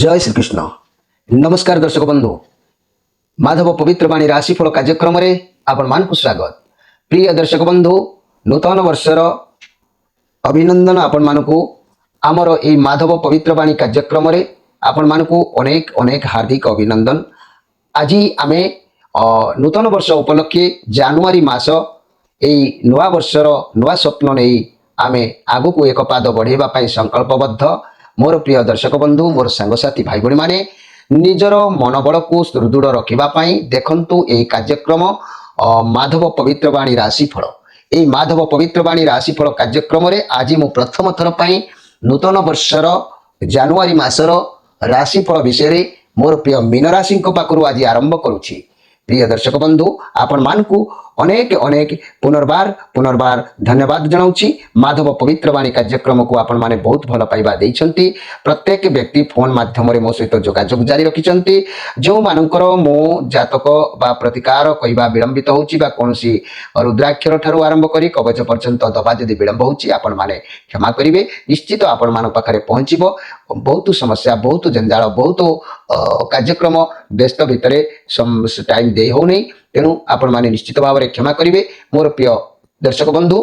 जय श्री कृष्ण। नमस्कार दर्शक बंधु, माधव पवित्र वाणी राशिफल कार्यक्रम रे आपण मानकु स्वागत। प्रिय दर्शक बंधु, नूतन वर्षर अभिनंदन आपण मानकु आमर ए माधव पवित्र वाणी कार्यक्रम रे आपण मानकु अनेक अनेक हार्दिक अभिनंदन। आज आमे नूतन वर्ष उपलक्षे जानुआरी मास ए नुआ वर्षर नुआ स्वप्न नहीं आमे आगु को एक पाद बढ़ेबा पई संकल्पबद्ध। मोर प्रिय दर्शक बंधु, मोर सांगसाथी भाई भाई माने निजर मनोबल को सुदृढ़ रखापी देखु ये कार्यक्रम माधव पवित्र वाणी राशिफल। ये माधव पवित्र वाणी राशिफल कार्यक्रम रे आज मु प्रथम थर पई नूतन वर्षर जानुआरी मासर राशिफल विषय मोर प्रिय मीन राशि पाखु आज आरंभ करुछि। प्रिय दर्शक बंधु, आपण मानकु अनेक अनेक पुनर्बार धन्यवाद जनाऊँगी। माधव पवित्र वाणी कार्यक्रम को आपण माने बहुत भल पाइबा देइछंती। प्रत्येक व्यक्ति फोन माध्यम मो सहित जोगाजोग जारी रखिछंती। जो मानकर मो जातक बा प्रतिकार कहवा विलंबित होउची बा कोनसी रुद्राक्षर ठारू आरंभ करी कवच पर्यंत दबा जदि विलंब होउची आपण माने क्षमा करिवे। निश्चित आपण मान पाखरे पहुंचीबो। बहुत समस्या, बहुत जंजाल, बहुत कार्यक्रम व्यस्त भितरे टाइम दे हो नहीं, तेणु आपण माने निश्चित भाव में क्षमा करिवे। मोर प्रिय दर्शक बंधु,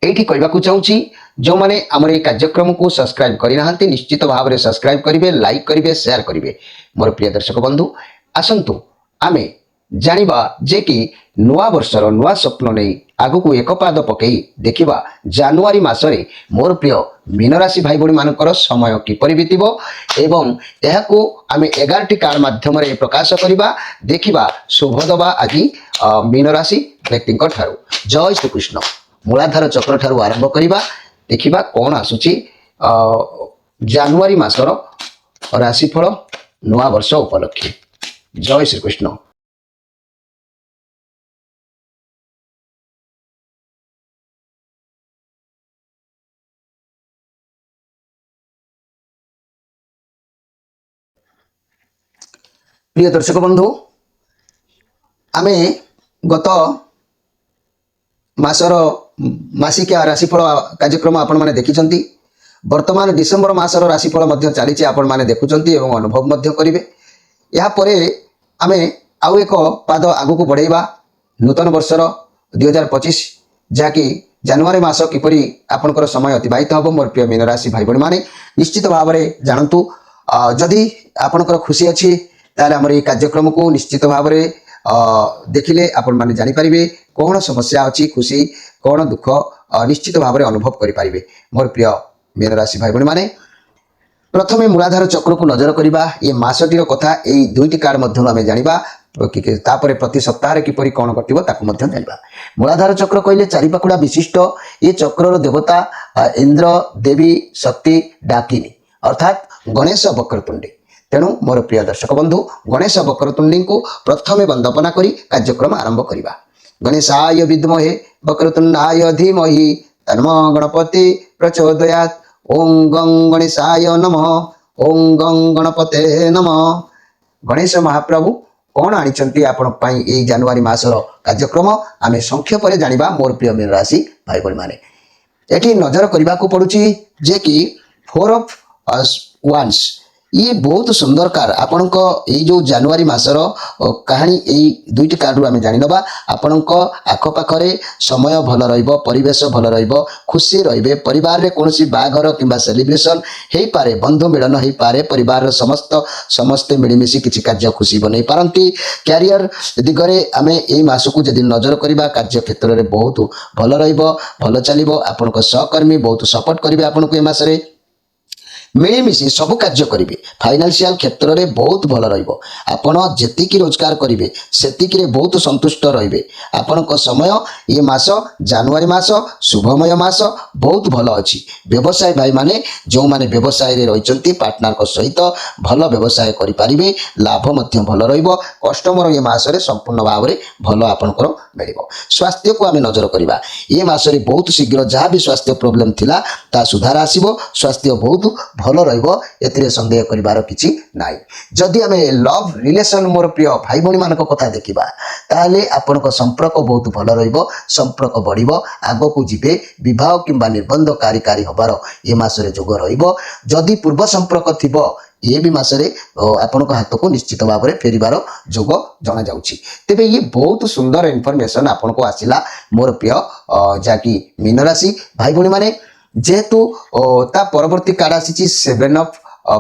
एठी कहबाकू चाहूँगी जो माने आमर ये कार्यक्रम को सब्सक्राइब करना निश्चित भाव में सब्सक्राइब करिवे, लाइक करिवे, शेयर करिवे। मोर प्रिय दर्शक बंधु, आसंतु आमे जानिबा जे कि नुआ वर्षर नुआ स्वप्न नहीं आगु को एक पाद पकई देखिबा जानुआरी मासरे मोर प्रिय मीन राशि भाई भाई मानकर समय किपरि बीतिबो एवं एहाको आमे 11टी कार्ड माध्यम रे प्रकाश करिबा। देखिबा शुभ दबा आज मीन राशि व्यक्ति ठारू। जय श्री कृष्ण। मूलाधार चक्र ठारू आरंभ करिबा। देखिबा कोन आसुची जानुआरी मासर राशिफल नुआ वर्ष उपलक्षे। जय श्री कृष्ण। प्रिय दर्शक बंधु, आमे गत मासर मासिकिया राशिफल कार्यक्रम आपण माने देखिछंती। वर्तमान डिसेंबर मासर राशिफल मध्य चली आपण माने देखुछंती एवं अनुभव मध्य करिवे। या परे आमे आउ एक पाद आगु को बढ़ेबा नूतन वर्षर 2025 जाकि जानुआरी मास किपरि आपनकर समय अतिबाहित हबो। मोर प्रिय मीन राशि भाई भाई माने निश्चित भाव में जानतु, जदि आपनकर खुशी अछि ताले हमर ये कार्यक्रम को निश्चित भाव में देखिले आपण माने जानि परिबे कौन समस्या अछि, खुशी कौन दुख निश्चित भाव में अनुभव करि परिबे। मोर प्रिय मीन राशि भाई भाई माने प्रथमे मूलाधार चक्र को नजर करिबा। ये मासटीर कथा एई दुईटी कार्ड मध्यम आमे जानिबा। तापरे प्रति सप्ताह रे किपरि कोन घटिबो ताकु मध्यम जानिबा। मूलाधार चक्र कहले चारि पाखुडा विशिष्ट ये चक्रर देवता इंद्र, देवी, शक्ति, डाकिनी अर्थात गणेश वक्रतुंडी। तेणु मोर प्रिय दर्शक बंधु, गणेश वक्रतुंडी को प्रथमे वंदना करी कार्यक्रम आरंभ करिबा। गणेशाय विद्महे वक्रतुंडाय धीमहि तन्नो गणपति प्रचोदयात्। ओं गं गणेशाय नमः। ओं गं गणपते नमः। गणेश महाप्रभु कौन आनिचंती आपण पई ए जानुआरी मासर कार्यक्रम आमे संक्षेप रे जानिबा। मोर प्रिय मीन राशि भाई भाई माने एठी नजर करबा को पड़ुची जे कि 4 ऑफ wands ये बहुत सुंदर कार्ड। आपण को ये जो जानुआरी मासर कहानी ये दुईटी कार्ड आम जानिनबा। आपण आख पाखरे समय भल रहिबो, परिवेश भल रहिबो, खुशी रहिबे। परिवार रे कोनोसी बाघर किंबा सेलिब्रेशन हेई पारे, बंधु मिलन हेई पारे, परिवार समस्ते मिलिमिशि किछि कार्य खुशी बनै पारंती। कैरियर दिगरे आमे एई मासकु जदि नजर करिबा कार्य क्षेत्र रे बहुत भल रहिबो, भल चलिबो। आपण को सहकर्मी बहुत सपोर्ट करिवे आपण को ए मासरे। मिलिमिशि सब कार्य करेंगे। फाइनेंशियल क्षेत्र में बहुत भल रहिबो। आपण जेतिकी रोजगार करेंगे सेतिकी रे बहुत संतुष्ट रहिबे। आपण को समय ये मास जानुआरी मास शुभमय मास बहुत भल अछि। व्यवसाय भाई माने जो माने व्यवसाय रे रहिचंती पार्टनर को सहित भल व्यवसाय करि पारिबे। लाभ मध्य भल रहिबो। कस्टमर ये मास रे संपूर्ण भाव में भल आपनकर मिलिबो। स्वास्थ्य को आमे नजर करिबा। ये मास रे बहुत शीघ्र जहाँ भी स्वास्थ्य प्रॉब्लम थिला ता सुधार आसीबो। स्वास्थ्य बहुत ଭଲ ରହିବ ଏଥିରେ ସନ୍ଦେହ କରିବାର କିଛି ନାହିଁ। ଯଦି ଆମେ ଲଭ୍ ରିଲେସନ୍ ମୋର ପ୍ରିୟ ଭାଇ ଭଉଣୀମାନଙ୍କ କଥା ଦେଖିବା ତାହେଲେ ଆପଣଙ୍କ ସମ୍ପର୍କ ବହୁତ ଭଲ ରହିବ, ସମ୍ପର୍କ ବଢ଼ିବ, ଆଗକୁ ଯିବେ, ବିବାହ କିମ୍ବା ନିର୍ବନ୍ଧ କାରିକାରୀ ହେବାର ଏ ମାସରେ ଯୋଗ ରହିବ। ଯଦି ପୂର୍ବ ସମ୍ପର୍କ ଥିବ ଏ ବି ମାସରେ ଆପଣଙ୍କ ହାତକୁ ନିଶ୍ଚିତ ଭାବରେ ଫେରିବାର ଯୋଗ ଜଣାଯାଉଛି। ତେବେ ଇଏ ବହୁତ ସୁନ୍ଦର ଇନଫର୍ମେସନ୍ ଆପଣଙ୍କୁ ଆସିଲା ମୋର ପ୍ରିୟ ଯାହାକି ମୀନ ରାଶି ଭାଇ ଭଉଣୀମାନେ। ଯେହେତୁ ତା ପରବର୍ତ୍ତୀ କାର୍ଡ ଆସିଛି 7 ଅଫ୍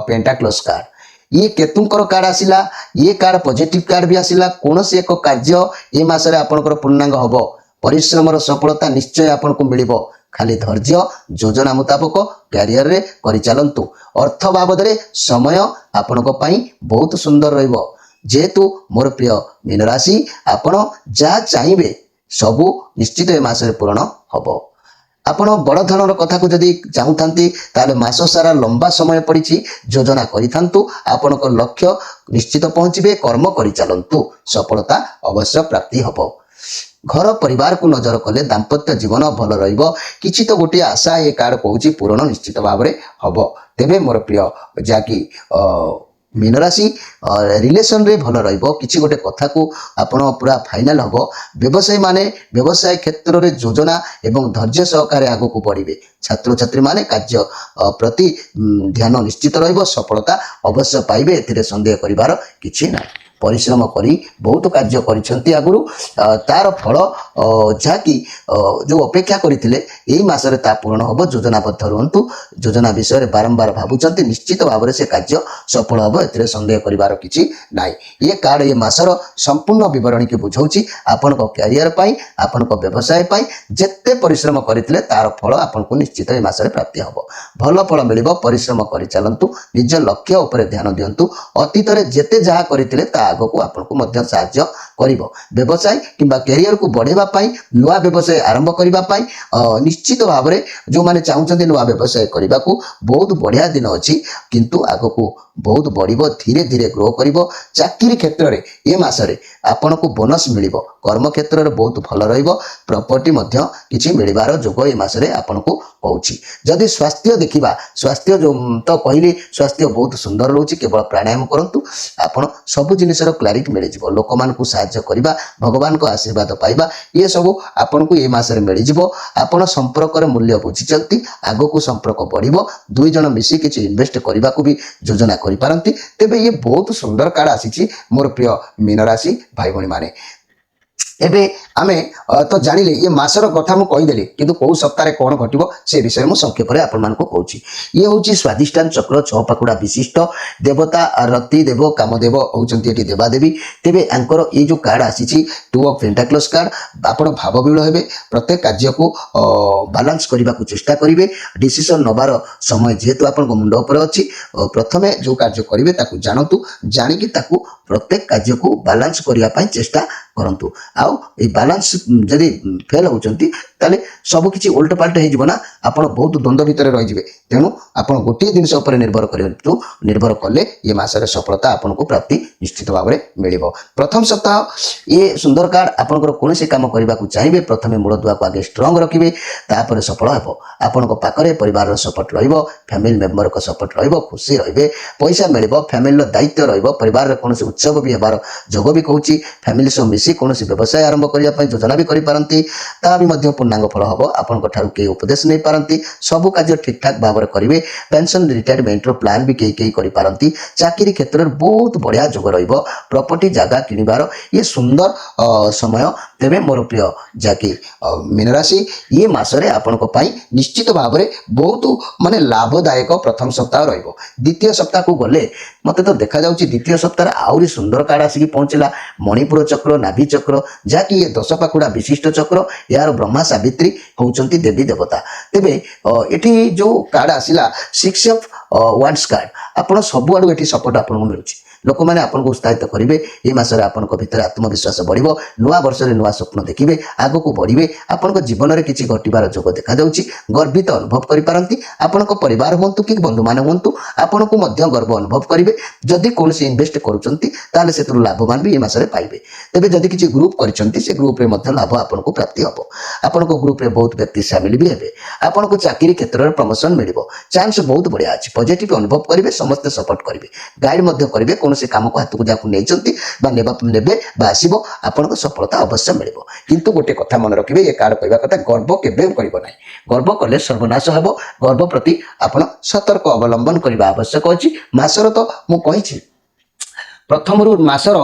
ପେଣ୍ଟାକ୍ଲସ୍ କାର୍ଡ। ଇଏ କେତୁଙ୍କର କାର୍ଡ ଆସିଲା, ଇଏ କାର୍ଡ ପଜିଟିଭ କାର୍ଡ ବି ଆସିଲା। କୌଣସି ଏକ କାର୍ଯ୍ୟ ଏ ମାସରେ ଆପଣଙ୍କର ପୂର୍ଣ୍ଣାଙ୍ଗ ହେବ, ପରିଶ୍ରମର ସଫଳତା ନିଶ୍ଚୟ ଆପଣଙ୍କୁ ମିଳିବ। ଖାଲି ଧୈର୍ଯ୍ୟ ଯୋଜନା ମୁତାବକ କ୍ୟାରିୟରରେ କରିଚାଲନ୍ତୁ। ଅର୍ଥ ବାବଦରେ ସମୟ ଆପଣଙ୍କ ପାଇଁ ବହୁତ ସୁନ୍ଦର ରହିବ। ଯେହେତୁ ମୋର ପ୍ରିୟ ମୀନ ରାଶି ଆପଣ ଯାହା ଚାହିଁବେ ସବୁ ନିଶ୍ଚିତ ଏ ମାସରେ ପୂରଣ ହେବ। ଆପଣ ବଡ଼ ଧରଣର କଥାକୁ ଯଦି ଚାହୁଁଥାନ୍ତି ତାହେଲେ ମାସ ସାରା ଲମ୍ବା ସମୟ ପଡ଼ିଛି, ଯୋଜନା କରିଥାନ୍ତୁ। ଆପଣଙ୍କ ଲକ୍ଷ୍ୟ ନିଶ୍ଚିତ ପହଞ୍ଚିବେ, କର୍ମ କରିଚାଲନ୍ତୁ, ସଫଳତା ଅବଶ୍ୟ ପ୍ରାପ୍ତି ହେବ। ଘର ପରିବାରକୁ ନଜର କଲେ ଦାମ୍ପତ୍ୟ ଜୀବନ ଭଲ ରହିବ। କିଛି ତ ଗୋଟିଏ ଆଶା ଏ କାର୍ଡ କହୁଛି ପୂରଣ ନିଶ୍ଚିତ ଭାବରେ ହେବ। ତେବେ ମୋର ପ୍ରିୟ ଯାହାକି ମୀନ ରାଶି ରିଲେସନରେ ଭଲ ରହିବ। କିଛି ଗୋଟେ କଥାକୁ ଆପଣ ପୁରା ଫାଇନାଲ ହେବ। ବ୍ୟବସାୟୀ ମାନେ ବ୍ୟବସାୟ କ୍ଷେତ୍ରରେ ଯୋଜନା ଏବଂ ଧୈର୍ଯ୍ୟ ସହକାରେ ଆଗକୁ ବଢ଼ିବେ। ଛାତ୍ରଛାତ୍ରୀମାନେ କାର୍ଯ୍ୟ ପ୍ରତି ଧ୍ୟାନ ନିଶ୍ଚିତ ରହିବ, ସଫଳତା ଅବଶ୍ୟ ପାଇବେ, ଏଥିରେ ସନ୍ଦେହ କରିବାର କିଛି ନାହିଁ। ପରିଶ୍ରମ କରି ବହୁତ କାର୍ଯ୍ୟ କରିଛନ୍ତି ଆଗରୁ, ତାର ଫଳ ଯାହାକି ଯେଉଁ ଅପେକ୍ଷା କରିଥିଲେ ଏଇ ମାସରେ ତା ପୂରଣ ହେବ। ଯୋଜନାବଦ୍ଧ ରୁହନ୍ତୁ, ଯୋଜନା ବିଷୟରେ ବାରମ୍ବାର ଭାବୁଛନ୍ତି, ନିଶ୍ଚିତ ଭାବରେ ସେ କାର୍ଯ୍ୟ ସଫଳ ହେବ, ଏଥିରେ ସନ୍ଦେହ କରିବାର କିଛି ନାହିଁ। ଏ କାର୍ଡ ଏ ମାସର ସମ୍ପୂର୍ଣ୍ଣ ବିବରଣୀକୁ ବୁଝାଉଛି। ଆପଣଙ୍କ କ୍ୟାରିୟର ପାଇଁ, ଆପଣଙ୍କ ବ୍ୟବସାୟ ପାଇଁ ଯେତେ ପରିଶ୍ରମ କରିଥିଲେ ତାର ଫଳ ଆପଣଙ୍କୁ ନିଶ୍ଚିତ ଏ ମାସରେ ପ୍ରାପ୍ତି ହେବ। ଭଲ ଫଳ ମିଳିବ। ପରିଶ୍ରମ କରିଚାଲନ୍ତୁ, ନିଜ ଲକ୍ଷ୍ୟ ଉପରେ ଧ୍ୟାନ ଦିଅନ୍ତୁ। ଅତୀତରେ ଯେତେ ଯାହା କରିଥିଲେ ତା ଆଗକୁ ଆପଣଙ୍କୁ ମଧ୍ୟ ସାହାଯ୍ୟ କରିବ। ବ୍ୟବସାୟ କିମ୍ବା କ୍ୟାରିୟରକୁ ବଢ଼ାଇବା ପାଇଁ, ନୂଆ ବ୍ୟବସାୟ ଆରମ୍ଭ କରିବା ପାଇଁ ନିଶ୍ଚିତ ଭାବରେ ଯେଉଁମାନେ ଚାହୁଁଛନ୍ତି ନୂଆ ବ୍ୟବସାୟ କରିବାକୁ ବହୁତ ବଢ଼ିଆ ଦିନ ଅଛି, କିନ୍ତୁ ଆଗକୁ ବହୁତ ବଢ଼ିବ, ଧୀରେ ଧୀରେ ଗ୍ରୋ କରିବ। ଚାକିରି କ୍ଷେତ୍ରରେ ଏ ମାସରେ ଆପଣଙ୍କୁ ବୋନସ୍ ମିଳିବ। କର୍ମକ୍ଷେତ୍ରରେ ବହୁତ ଭଲ ରହିବ। ପ୍ରପର୍ଟି ମଧ୍ୟ କିଛି ମିଳିବାର ଯୋଗ ଏ ମାସରେ ଆପଣଙ୍କୁ କହୁଛି। ଯଦି ସ୍ୱାସ୍ଥ୍ୟ ଦେଖିବା, ସ୍ୱାସ୍ଥ୍ୟ ଯେଉଁ ତ କହିଲି ସ୍ୱାସ୍ଥ୍ୟ ବହୁତ ସୁନ୍ଦର ରହୁଛି। କେବଳ ପ୍ରାଣାୟାମ କରନ୍ତୁ, ଆପଣ ସବୁ ଜିନିଷର କ୍ଲାରିଟି ମିଳିଯିବ। ଲୋକମାନଙ୍କୁ ସାହାଯ୍ୟ କରିବା, ଭଗବାନଙ୍କ ଆଶୀର୍ବାଦ ପାଇବା, ଏସବୁ ଆପଣଙ୍କୁ ଏ ମାସରେ ମିଳିଯିବ। ଆପଣ ସମ୍ପର୍କର ମୂଲ୍ୟ ବୁଝିଛନ୍ତି, ଆଗକୁ ସମ୍ପର୍କ ବଢ଼ିବ। ଦୁଇ ଜଣ ମିଶି କିଛି ଇନଭେଷ୍ଟ କରିବାକୁ ବି ଯୋଜନା କରିପାରନ୍ତି। ତେବେ ଇଏ ବହୁତ ସୁନ୍ଦର କାର୍ଡ ଆସିଛି ମୋର ପ୍ରିୟ ମୀନ ରାଶି ଭାଇ ଭଉଣୀମାନେ। ଏବେ ଆମେ ତ ଜାଣିଲେ ଏ ମାସର କଥା ମୁଁ କହିଦେଲି, କିନ୍ତୁ କେଉଁ ସପ୍ତାହରେ କ'ଣ ଘଟିବ ସେ ବିଷୟରେ ମୁଁ ସଂକ୍ଷେପରେ ଆପଣମାନଙ୍କୁ କହୁଛି। ଇଏ ହେଉଛି ସ୍ୱାଧିଷ୍ଠାନ ଚକ୍ର 6 ପାଖୁଡ଼ା ବିଶିଷ୍ଟ। ଦେବତା ରତି ଦେବ କାମଦେବ ହେଉଛନ୍ତି ଏଠି ଦେବାଦେବୀ। ତେବେ ୟାଙ୍କର ଏଇ ଯେଉଁ କାର୍ଡ ଆସିଛି 2 ଅଫ୍ ପେଣ୍ଟାକ୍ଲସ୍ କାର୍ଡ, ଆପଣ ଭାବବିହ୍ୱଳ ହେବେ। ପ୍ରତ୍ୟେକ କାର୍ଯ୍ୟକୁ ବାଲାନ୍ସ କରିବାକୁ ଚେଷ୍ଟା କରିବେ। ଡିସିସନ୍ ନେବାର ସମୟ ଯେହେତୁ ଆପଣଙ୍କ ମୁଣ୍ଡ ଉପରେ ଅଛି, ପ୍ରଥମେ ଯେଉଁ କାର୍ଯ୍ୟ କରିବେ ତାକୁ ଜାଣନ୍ତୁ, ଜାଣିକି ତାକୁ ପ୍ରତ୍ୟେକ କାର୍ଯ୍ୟକୁ ବାଲାନ୍ସ କରିବା ପାଇଁ ଚେଷ୍ଟା କରନ୍ତୁ। ଆଉ এই ବାଲାନ୍ସ ଯଦି ଫେଲ୍ ହେଉଛନ୍ତି ତାହେଲେ ସବୁକିଛି ଓଲଟପାଲଟ ହେଇଯିବ ନା, ଆପଣ ବହୁତ ଦ୍ୱନ୍ଦ୍ୱ ଭିତରେ ରହିଯିବେ। ତେଣୁ ଆପଣ ଗୋଟିଏ ଜିନିଷ ଉପରେ ନିର୍ଭର କରନ୍ତୁ, ନିର୍ଭର କଲେ ଏ ମାସରେ ସଫଳତା ଆପଣଙ୍କୁ ପ୍ରାପ୍ତି ନିଶ୍ଚିତ ଭାବରେ ମିଳିବ। ପ୍ରଥମ ସପ୍ତାହ ଏ ସୁନ୍ଦର କାର୍ଡ। ଆପଣଙ୍କର କୌଣସି କାମ କରିବାକୁ ଚାହିଁବେ ପ୍ରଥମେ ମୂଳଦୁଆକୁ ଆଗେ ଷ୍ଟ୍ରଙ୍ଗ ରଖିବେ, ତାପରେ ସଫଳ ହେବ। ଆପଣଙ୍କ ପାଖରେ ପରିବାରର ସପୋର୍ଟ ରହିବ, ଫ୍ୟାମିଲି ମେମ୍ବରଙ୍କ ସପୋର୍ଟ ରହିବ, ଖୁସି ରହିବେ, ପଇସା ମିଳିବ, ଫ୍ୟାମିଲିର ଦାୟିତ୍ୱ ରହିବ। ପରିବାରରେ କୌଣସି ଉତ୍ସବ ବି ହେବାର ଯୋଗ ବି କହୁଛି। ଫ୍ୟାମିଲି ସହ ମିଶି କୌଣସି ବ୍ୟବସାୟ ଆରମ୍ଭ କରିବା ପାଇଁ ଯୋଜନା ବି କରିପାରନ୍ତି, ତାହା ବି ମଧ୍ୟ ପୂର୍ଣ୍ଣାଙ୍ଗ ଫଳ ହେବ। ଆପଣଙ୍କ ଠାରୁ କେହି ଉପଦେଶ ନେଇପାରନ୍ତି, ସବୁ କାର୍ଯ୍ୟ ଠିକଠାକ ଭାବରେ କରିବେ। ପେନସନ ରିଟାୟାରମେଣ୍ଟର ପ୍ଲାନ୍ ବି କେହି କରିପାରନ୍ତି। ଚାକିରି କ୍ଷେତ୍ରରେ ବହୁତ ବଢ଼ିଆ ଯୋଗ ରହିବ। ପ୍ରପର୍ଟି ଜାଗା କିଣିବାର ଇଏ ସୁନ୍ଦର ସମୟ। ତେବେ ମୋର ପ୍ରିୟ ଯାହାକି ମୀନ ରାଶି, ଇଏ ମାସରେ ଆପଣଙ୍କ ପାଇଁ ନିଶ୍ଚିତ ଭାବରେ ବହୁତ ମାନେ ଲାଭଦାୟକ ପ୍ରଥମ ସପ୍ତାହ ରହିବ। ଦ୍ୱିତୀୟ ସପ୍ତାହକୁ ଗଲେ ମୋତେ ତ ଦେଖାଯାଉଛି ଦ୍ୱିତୀୟ ସପ୍ତାହରେ ଆହୁରି ସୁନ୍ଦର କାର୍ଡ ଆସିକି ପହଞ୍ଚିଲା। ମଣିପୁର ଚକ୍ର, ନାଭି ଚକ୍ର, ଯାହାକି ଏ 10 ପାଖୁଡ଼ା ବିଶିଷ୍ଟ ଚକ୍ର। ଏହାର ବ୍ରହ୍ମା ସାବିତ୍ରୀ ହେଉଛନ୍ତି ଦେବୀ ଦେବତା। ତେବେ ଏଠି ଯେଉଁ କାର୍ଡ ଆସିଲା 6 ଅଫ୍ ୱାଣ୍ଡସ୍ କାର୍ଡ, ଆପଣ ସବୁଆଡ଼ୁ ଏଠି ସପୋର୍ଟ ଆପଣଙ୍କୁ ମିଳୁଛି। लोक मैंने आपको उत्साहित करेंगे ये मासरे आपंक भितर आत्मविश्वास बढ़ नुआ वर्ष नुआ स्वप्न देखिए आग को बढ़े आपण जीवन में किसी घटार जोग देखा गर्वित अनुभव करपारती आपण परिवार हूँ कि बंधु मान हूँ आपन को गर्व अनुभव करेंगे जदि कौन इनवेस्ट कर लाभवान भी ये मासरे पाइबे तेज जदि किसी ग्रुप कर ग्रुप लाभ आपको प्राप्ति हम आपण ग्रुप में बहुत व्यक्ति सामिल भी हे आपन को चाकरी क्षेत्र में प्रमोशन मिल चांस बहुत बढ़िया अच्छी पॉजिटिव अनुभव करेंगे समस्ते सपोर्ट करेंगे गाइड करेंगे कौन कम को हाथ को जहाँ नहीं ने आसो आपन सफलता अवश्य मिल किंतु गोटे कथा मन रखिए ये कार्ड कहवा कथा गर्व केवे करना गर्व कले सर्वनाश हे गर्व प्रति आपड़ सतर्क अवलंबन करने आवश्यक अच्छी मासर तो मुझे प्रथम मासर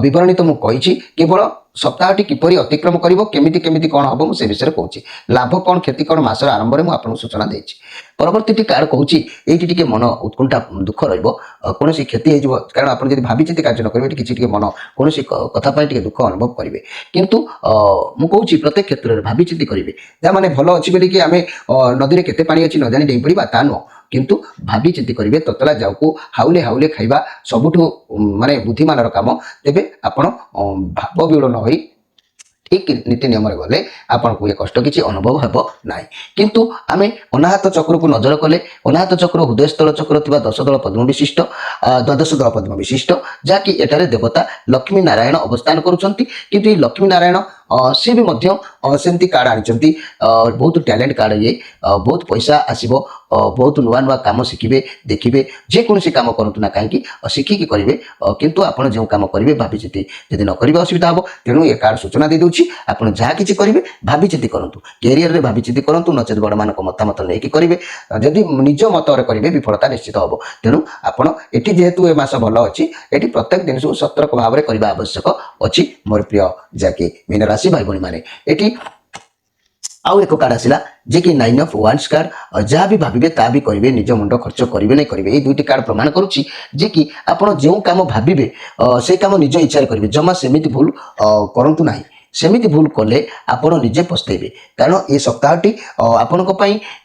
बरणी तो मुझे केवल सप्ताहटी किपरि अतिक्रम कर केमिति केमिति कौन हम से विषय कहूँ लाभ कौन क्षति कौन मासर आरंभ में मुझे सूचना देती परवर्ती कार्ड कहूँ ये मन उत्कंठा दुख रोन क्षति हो कारण आप भाई कार्य करेंगे किसी मन कौन कथापाई दुख अनुभव करेंगे किंतु मुझे प्रत्येक क्षेत्र में भाई करेंगे जहाँ मैंने भल अच्छी बोलिकी आम नदी में केते पानी अच्छी न जानी डेई पड़ा ता नुह किंतु भाभी चिंती करेंगे ततला जाऊ को हाउले हाउले खाइबा सबुठु माने बुद्धिमान काम तेबे आपण भाव विड़ न होई ठीक नीति नियम गले आपन को ये कष्ट किसी अनुभव हेब ना किंतु आम अनाहत चक्र को नजर कले अनाहत चक्र हृदयस्थल चक्र थी 10 दल पद्म विशिष्ट 12 दल पद्म विशिष्ट जहाँकि एठारे देवता लक्ष्मी नारायण अवस्थान करुँच किंतु ये लक्ष्मी नारायण सी भी सेमती कार्ड आनी बहुत टैलेंट कार्ड ये बहुत पैसा आसो बहुत नुआ नुआ कम शिखे देखिए जेकोसी कम करूँ ना कहीं शिखिकी करेंगे किंतु आपड़ जो कम करेंगे भाभी चिंती यदि न करेंगे असुविधा हम तेणु ये कार्ड सूचना दे दूसरी आपड़ जहाँ किसी करेंगे भाभी चिंती करूँ कैरियर में भाभी चिंती करूँ नचेत बड़ मान मतामत नहीं करेंगे जदि निज मत करेंगे विफलता निश्चित हम तेणु आपड़ ये जेहेतु ए मास भल अच्छी ये प्रत्येक जिन सतर्क भाव में करने आवश्यक अच्छी मोर प्रिय जहाँकि मीन राशि भाई भाई मैंने ये आउ एक कार्ड आसला जे कि 9 ऑफ वांड्स कार्ड जहाँ भी भाविबे ता भी करेंगे निज मुंड खर्च करेंगे नहीं करेंगे ये दुईटी कार्ड प्रमाण करुच्ची जे कि आपड़ जो कम भाविबे से कम निज इच्छा करेंगे जमा सेमिति भूल करंतु नाही सेमिति भूल कले आपण निजे पछतैबे कारण ये सप्ताहटी आपण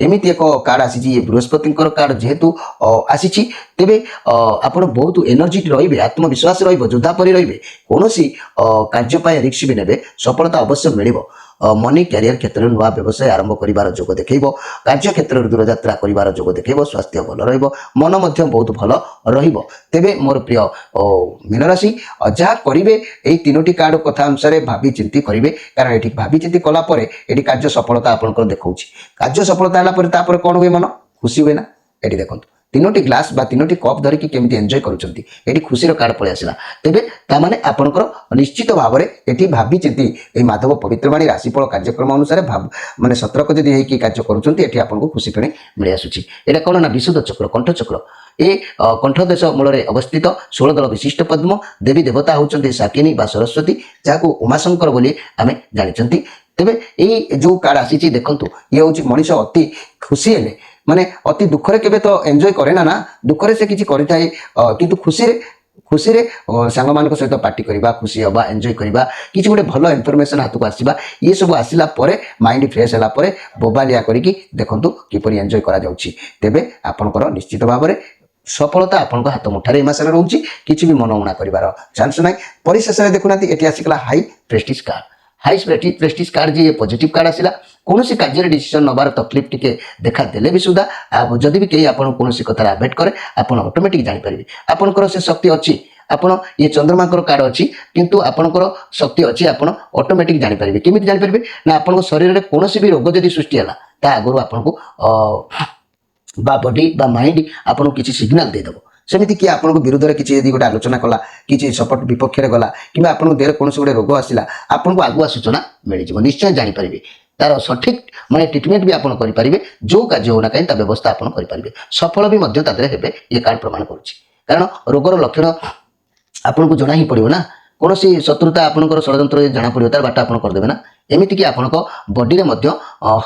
एमती एक कार्ड आसी बृहस्पति कार्ड जेहेतु आसी तेबे आपण बहुत एनर्जी रही आत्मविश्वास रोधा परी रही कौन कार्य रिक्स भी ने सफलता अवश्य मिल मनी कैरियर क्षेत्र में नुआ व्यवसाय आरंभ कर जोग देखेब कार्य क्षेत्र में दूरयात्रा कर जोग देखेब स्वास्थ्य भल रन बहुत भल रेबे मोर प्रिय मीन राशि जहाँ करेंगे ये 3टी कार्ड कथा अनुसार भाभी चिंती करेंगे कारण ये भाभी चिंती कलापर ये कार्य सफलता आपंकर देखा कार्य सफलता है कौन हुए मन खुशी हुए ना ये देखो 3टी ग्लास बा 3टी कप धरिकी केमती एंजॉय करुँच खुशी कार्ड पलि आसला तेबे तामाने आपणकर निश्चित भाव में ये भाभी चिंती ये माधव पवित्रवाणी राशिफल कार्यक्रम अनुसार भाव माने सतर्क जदि होगी कार्य करुँच खुशी फेणे मिल आसूची यहाँ कौन ना विशुद्ध चक्र कंठ चक्र ये कंठदेश मूल अवस्थित 16 दल विशिष्ट पद्म देवी देवता होती शाकिनी बा सरस्वती जहाँ उमाशंकर बोली आम जानी तेबे ये जो कार्ड आसी देखु ये हूँ मनीष अति खुशी हेले माने अति दुखरे केबे तो एंजॉय करे ना दुखरे से किसी करिथाए किंतु खुशी रे सांग मान सहित पार्टी करवा खुशी हवा एंजॉय करवा किसी गोटे भल इनफॉरमेशन हाथ को आसवा ये सब आसला परे माइंड फ्रेश होला परे बोबालिया करिकी देखंतु किपरि एंजॉय करा जाउची तेबे आपनकर निश्चित भाव में सफलता आपन हाथ मुठारे मास रोचे किसी भी मनमुना कर चांस ना परिशेष में देखुना ये आसिकला high prestige card high prestige card जी पॉजिटिव कार्ड आसला कौन सी कार्य डिसीजन नबार तकलीफ टी देखा देले भी सुधा जदि भी कहीं आपन कौन कथार आवेट करे आप ऑटोमेटिक जानीपारे आपंकर से शक्ति अच्छी आपन ये चंद्रमांकर कार्ड अच्छी किंतु आपंकर शक्ति अच्छी आप ऑटोमेटिक जानीपारे केमी जानीपारे ना आप शरीर में कौन भी रोग जदि सृष्टि है ता आगु आपन को बा बॉडी बा माइंड आपन किसी सिग्नल देदेव सेमती किए आपन विरोध में किसी गोटे आलोचना कला कि सपोर्ट विपक्ष गला कि आपन देह कौन गोटे रोग आसला आपन को आगुआ सूचना मिल निश्चय जानीपारे तार सठिक माने ट्रिटमेंट भी आपन करेंगे जो कार्य होना कहीं व्यवस्था आपन करेंगे सफल भी हेबे ये कार्ड प्रमाण करुच्ची कारण रोगर लक्षण आपन को जना ही पड़ो ना कौन शत्रुता आपंकर षड्यंत्र जना पड़ो तार बाट आप करदे ना एमती कि आपन बॉडी में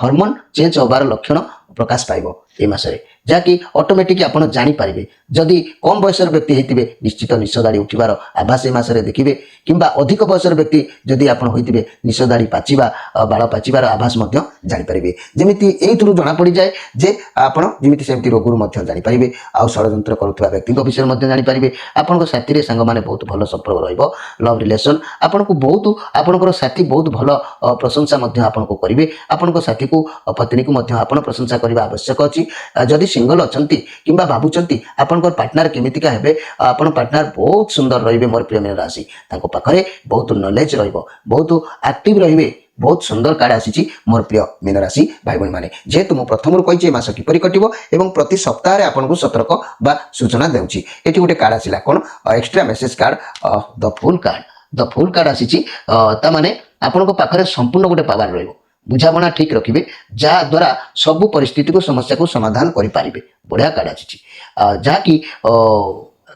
हार्मोन चेंज होबार लक्षण प्रकाश पाइब ए मासरे जहाँकि ऑटोमेटिक आपण जानी पारिबे जदि कम बयसर व्यक्ति हेतिबे निश्चित निश दाढ़ी उठिबार आभास ए मासरे देखिबे किंबा अधिक बयसर व्यक्ति जदि आपण होइतिबे निश दाढ़ी पाचिबा बाल पाचिबार आभास मध्य जानि पारिबे जेमिति एइथुरु जणा पड़ी जाय जे आपण जेमिति सेमति रोगुरु मध्य जानि पारिबे आ षडयंत्र करुवा व्यक्ति विषय मध्य जानि पारिबे आपनको साथी रे संग माने बहुत भलो संपर्क रहइबो लव रिलेशन आपनको बहुत आपनकर साथी बहुत भलो प्रशंसा मध्य आपनको करिवे आपनको साथी को पत्नी को मध्य आपण प्रशंसा करबा आवश्यक अछि जदि सिंगल अछंती किंबा भाबुचंती आपनकर पार्टनर केमितिका हेबे आपण पार्टनर बहुत सुंदर रहिबे मोर प्रिय मीन राशि तांको पाखरे बहुत नॉलेज रहइबो बहुत एक्टिव रहिबे बहुत सुंदर कार्ड आसी मोर प्रिय मीन राशि भाई भाई मैंने जेहेतु मुझे प्रथम कही मास किपर कटो और प्रति सप्ताह आपको सतर्क बा सूचना देउछि एठी गोटे कार्ड आसिला कोन एक्स्ट्रा मेसेज कार्ड द फुल कार्ड आसी माने आपनको पाखरे संपूर्ण गोटे पावर रहइबो बुझाबना ठीक रखिबे जहाँ द्वारा सबु परिस्थिति को समस्या को समाधान करि पारिबे बढ़िया कार्ड आसी जहाँ कि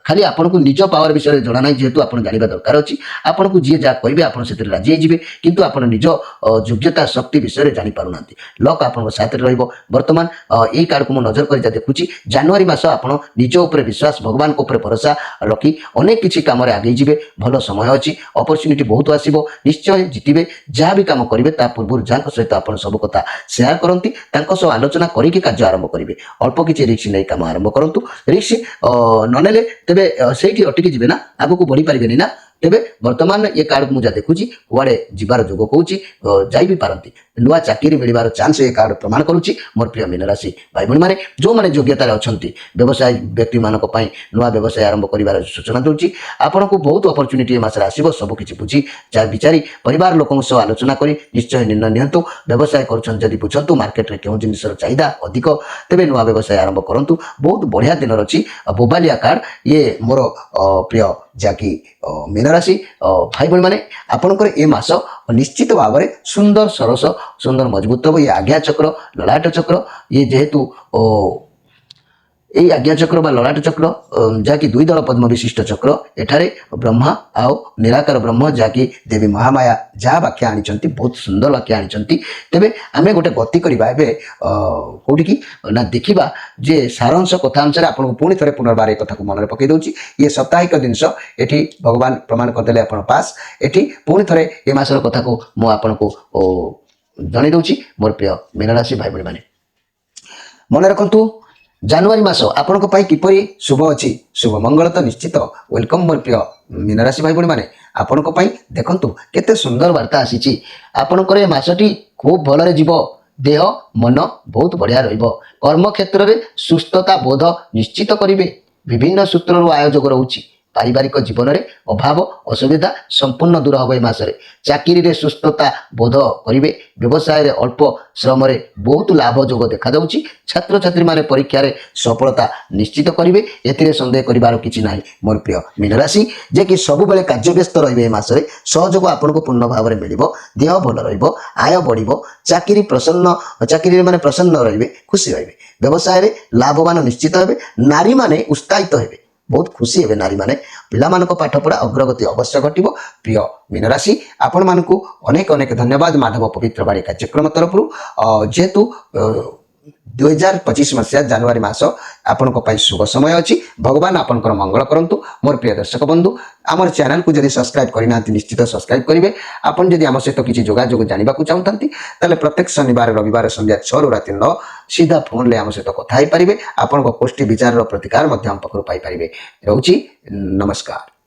खाली आपन को निज पावर विषय जना ना जेहेतु आप जानवा दरकार अच्छी आपन को जी जहाँ कहे आप राजी होइजिबे किंतु आप निज योग्यता शक्ति विषय जानी पारुना लक आप साथ बर्तमान यही कार्ड को नजर कर देखुची जनवरी मास आप निज उपर विश्वास भगवान को भरोसा रखी अनेक किसी कम आगे जीवे भल समय अच्छी अपरच्युनिटी बहुत आसो निश्चय जितबे जहाँ भी कम करेंगे पूर्व जहाँ सहित आप सब कथा सेयार करती आलोचना करके कार्य आरंभ करेंगे अल्प किसी रिक्स नहीं कम आरंभ करूँ रिक्स ननेले तेबे सेठी अटकी जीवे ना आगू बढ़ी पारे ना तेबे वर्तमान ये कार्ड मुझे देखुची कुआड़े जीवार जोग कौच जाई भी पारती नुआ चाकरी मिलबार चांस ये कार्ड प्रमाण करुच्ची मोर प्रिय मीन राशि भाई भाई मैंने जो मैंने योग्यतार अच्छा व्यवसाय व्यक्ति मान नुआ व्यवसाय आरंभ कर सूचना दूची आपन को बहुत अपरच्युनिटी मसरे आसो सबकि बुझी विचारी परिवार लोकों सह आलोचना कर निश्चय निर्णय नियंतु व्यवसाय कर बुझंतु मार्केट में क्यों जिनसर चाहिदा अधिक तेबे नुआ व्यवसाय आरंभ करूँ बहुत बढ़िया दिन अच्छी बोबालिया कार्ड ये मोर प्रिय जहाँकि मीन राशि भाई भाई मैंने आपंकर ए मास निश्चित भाव में सुंदर सरस सुंदर मजबूत हम ये आज्ञा चक्र ललाट चक्र ये जेहेतु यही आज्ञा चक्र बा ललाट चक्र जहाँकि दुई दल पद्म विशिष्ट चक्र एठारे ब्रह्मा आउ निराकार ब्रह्म जहाँकि देवी महामाया जहाँ व्याख्या आनी बहुत सुंदर व्याख्या आनी तेबे आमे गोटे गति करवा कौटी की ना देखा जे सारांश कथा अनुसार आपको पुणी थे पुनर्बार एक कथा को मन में पकई दूसरी ये साप्ताहिक जिनस ये भगवान प्रमाण करदे आप पास ये पुणी थे ये मासर कथा को मुझको जन दूसरी मोर प्रिय मीन राशि भाई भाई मैंने मन रखु जनवरी मास आपण किपरि शुभ अच्छी शुभ मंगल तो निश्चित वेलकम मोर प्रिय मीन राशि भाई भाई मैंने आपण देखंतु केते सुंदर वार्ता आसी आपणकर मासटी खूब भलरे जीव देह मन बहुत बढ़िया रहिबो कर्म क्षेत्र में सुस्थता बोध निश्चित करिवे विभिन्न सूत्रु आयोजक रोची पारिवारिक जीवन में अभाव असुविधा संपूर्ण दूर हम मसरे चाकरी रे सुस्थता बोध करेंगे व्यवसाय रे अल्प श्रम रे बहुत लाभ जोग देखा जाउची छात्र छात्री माने परीक्षा रे सफलता निश्चित करेंगे एथिरे संदेह करिवार किछि नाही मोर प्रिय मीन राशि जे कि सब बेले कार्य व्यस्त रहिबे मसरे सहयोग आपनको पूर्ण भाव में मिलिबो देह भल रहिबो आय बढ़िबो चाकरी प्रसन्न चाकरी माने प्रसन्न रहिबे खुशी रहिबे व्यवसाय रे लाभवान निश्चित हेबे नारी माने उत्साहित हेबे बहुत खुशी हे नारी माने पिला मानक पाठ पढ़ा अग्रगति अवश्य घटिबो प्रिय मीन राशि आपण मानकु अनेक अनेक धन्यवाद माधव पवित्र बाड़ी कार्यक्रम तरफ जेहेतु 2025 मसीहा जनवरी मास आपण शुभ समय अच्छी भगवान आपंकर मंगल करंतु मोर प्रिय दर्शक बंधु आमर चैनल को जदि सब्सक्राइब करना निश्चित सब्सक्राइब करेंगे आपन जदि आम सहित किसी जोगाजोग जानवा चाहते ताले प्रत्येक शनिवार रविवार संध्या 6 ରୁ राति 9 सीधा फोन ले आम सहित कथा पारे आपण गोष्ठी विचार प्रतिकार आम पाखु पाई पारे। रोची नमस्कार।